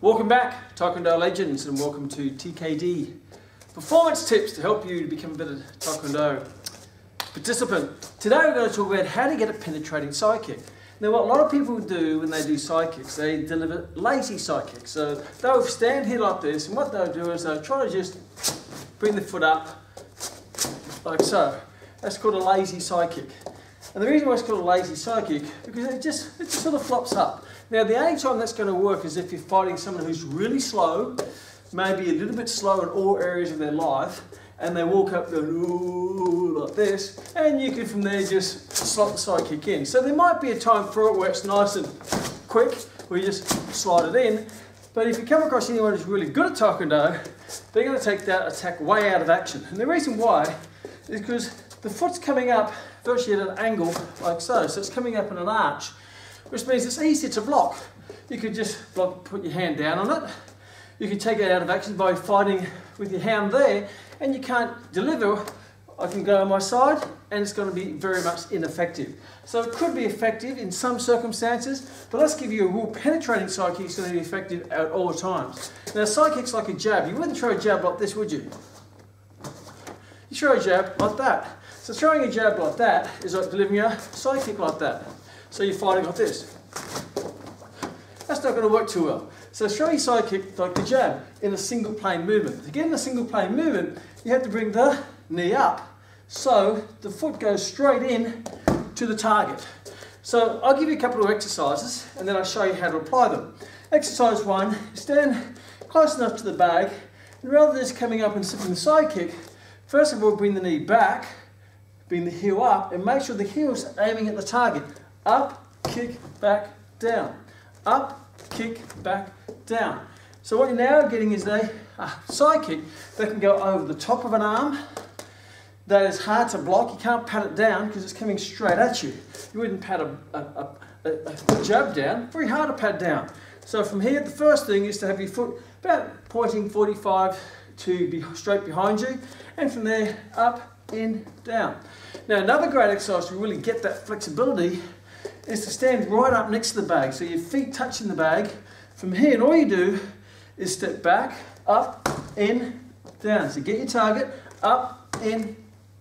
Welcome back, Taekwondo legends, and welcome to TKD Performance tips to help you to become a better Taekwondo participant. Today we're going to talk about how to get a penetrating side kick. Now what a lot of people do when they do side kicks, they deliver lazy side kicks. So they'll stand here like this, and what they'll do is they'll try to just bring the foot up like so. That's called a lazy side kick. And the reason why it's called a lazy side kick, because it just sort of flops up. Now the only time that's going to work is if you're fighting someone who's really slow, maybe a little bit slow in all areas of their life, and they walk up going, ooh, like this, and you can from there just slot the side kick in. So there might be a time for it where it's nice and quick, where you just slide it in. But if you come across anyone who's really good at Taekwondo, they're going to take that attack way out of action. And the reason why is because the foot's coming up virtually at an angle like so. So it's coming up in an arch, which means it's easy to block. You could just block, put your hand down on it. You can take it out of action by fighting with your hand there, and you can't deliver. I can go on my side, and it's going to be very much ineffective. So it could be effective in some circumstances, but let's give you a real penetrating side kick that's going to be effective at all times. Now side kick's like a jab. You wouldn't throw a jab like this, would you? You throw a jab like that. So throwing a jab like that is like delivering a side kick like that. So you're fighting like this. That's not going to work too well. So throw your side kick like the jab in a single plane movement. To get in a single plane movement, you have to bring the knee up so the foot goes straight in to the target. So I'll give you a couple of exercises and then I'll show you how to apply them. Exercise 1, stand close enough to the bag, and rather than just coming up and sipping the side kick, first of all bring the knee back, bring the heel up, and make sure the heel's aiming at the target. Up, kick, back, down. Up, kick, back, down. So what you're now getting is a side kick that can go over the top of an arm. That is hard to block. You can't pat it down because it's coming straight at you. You wouldn't pat a jab down. Very hard to pat down. So from here, the first thing is to have your foot about pointing 45 to be straight behind you, and from there up, in, down. Now another great exercise to really get that flexibility is to stand right up next to the bag. So your feet touching the bag. From here, and all you do is step back, up, in, down. So get your target, up, in,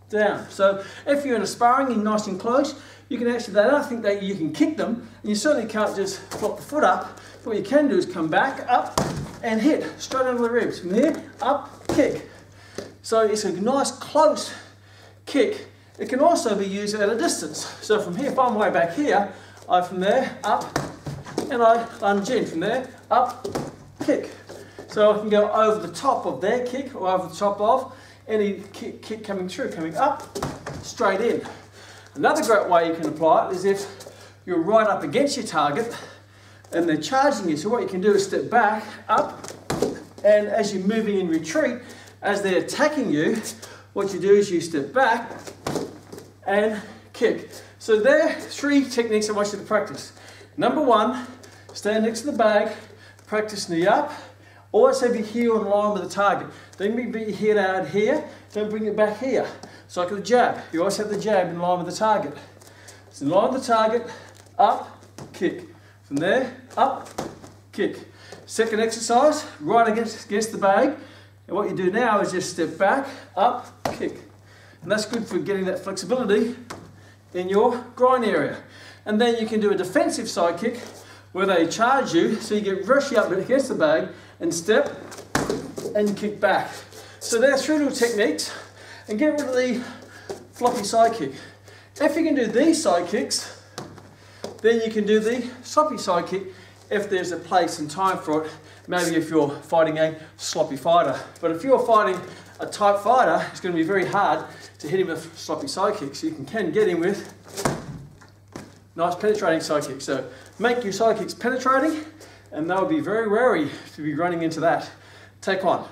down. So if you're in a sparring and nice and close, you can actually, I don't think that you can kick them, and you certainly can't just flop the foot up. What you can do is come back, up, and hit straight under the ribs. From here, up, kick. So it's a nice close kick. It can also be used at a distance. So from here, if I'm way back here, I from there, up, and I lunge in. From there, up, kick. So I can go over the top of their kick, or over the top of any kick coming through, coming up, straight in. Another great way you can apply it is if you're right up against your target, and they're charging you. So what you can do is step back, up, and as you're moving in retreat, as they're attacking you, what you do is you step back and kick. So there are 3 techniques I want you to practice. Number 1, stand next to the bag, practice knee up, always have your heel in line with the target. Don't bring your head out here, don't bring it back here. It's like a jab. You always have the jab in line with the target. It's in line with the target, up, kick. From there, up, kick. Second exercise, right against the bag. And what you do now is just step back, up, kick. And that's good for getting that flexibility in your groin area. And then you can do a defensive side kick where they charge you, so you get rushy up against the bag and step and kick back. So there are 3 little techniques, and get rid of the floppy side kick. If you can do these side kicks, then you can do the sloppy side kick if there's a place and time for it. Maybe if you're fighting a sloppy fighter. But if you're fighting a tight fighter, it's going to be very hard to hit him with sloppy side kicks. So you can get him with nice penetrating side kicks. So make your side kicks penetrating, and they'll be very wary to be running into that. Take one.